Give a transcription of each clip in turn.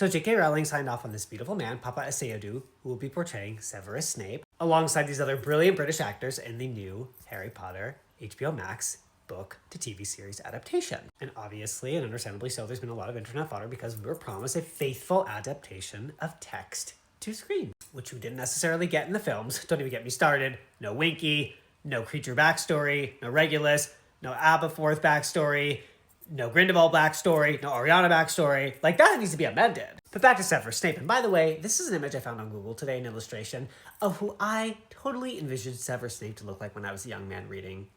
So J.K. Rowling signed off on this beautiful man, Paapa Essiedu, who will be portraying Severus Snape, alongside these other brilliant British actors in the new Harry Potter HBO Max book to TV series adaptation. And obviously, and understandably so, there's been a lot of internet fodder because we were promised a faithful adaptation of text to screen, which we didn't necessarily get in the films. Don't even get me started. No Winky, no creature backstory, no Regulus, no Aberforth backstory, no Grindelwald backstory, no Ariana backstory. Like, that needs to be amended. But back to Severus Snape. And by the way, this is an image I found on Google today, an illustration of who I totally envisioned Severus Snape to look like when I was a young man reading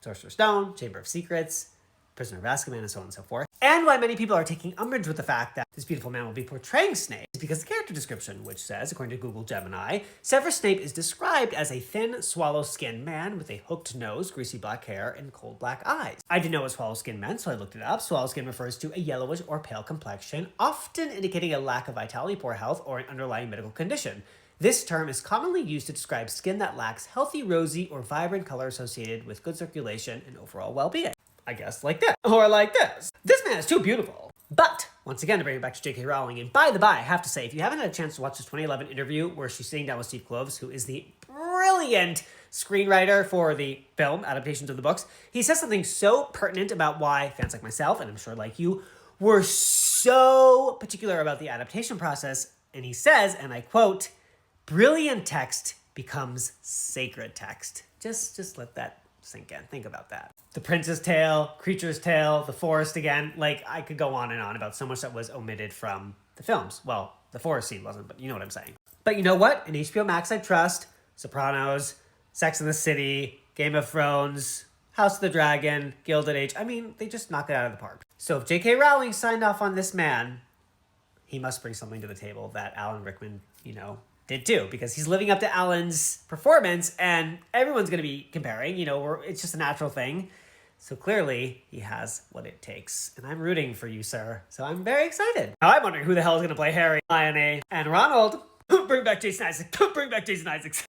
Sorcerer's Stone, Chamber of Secrets, Prisoner of Azkaban, and so on and so forth. And why many people are taking umbrage with the fact that this beautiful man will be portraying Snape is because the character description, which says, according to Google Gemini, Severus Snape is described as a thin, swallow-skinned man with a hooked nose, greasy black hair, and cold black eyes. I didn't know what swallow skin meant, so I looked it up. Swallow skin refers to a yellowish or pale complexion, often indicating a lack of vitality, poor health, or an underlying medical condition. This term is commonly used to describe skin that lacks healthy, rosy, or vibrant color associated with good circulation and overall well-being. I guess like this, or like this. This man is too beautiful. But, once again, to bring it back to J.K. Rowling, and by the by, I have to say, if you haven't had a chance to watch this 2011 interview where she's sitting down with Steve Kloves, who is the brilliant screenwriter for the film adaptations of the books, he says something so pertinent about why fans like myself, and I'm sure like you, were so particular about the adaptation process. And he says, and I quote, "Brilliant text becomes sacred text." Just let that sink in. Think about that. The Prince's Tale, Creature's Tale, The Forest again. Like, I could go on and on about so much that was omitted from the films. Well, the forest scene wasn't, but you know what I'm saying. But you know what? In HBO Max, I trust. Sopranos, Sex and the City, Game of Thrones, House of the Dragon, Gilded Age. I mean, they just knock it out of the park. So if J.K. Rowling signed off on this man, he must bring something to the table that Alan Rickman, did too, because he's living up to Alan's performance, and everyone's going to be comparing, it's just a natural thing. So clearly, he has what it takes, and I'm rooting for you, sir. So I'm very excited. Now I'm wondering who the hell is going to play Harry, Hermione, and Ronald. Bring back Jason Isaacs. Bring back Jason Isaacs.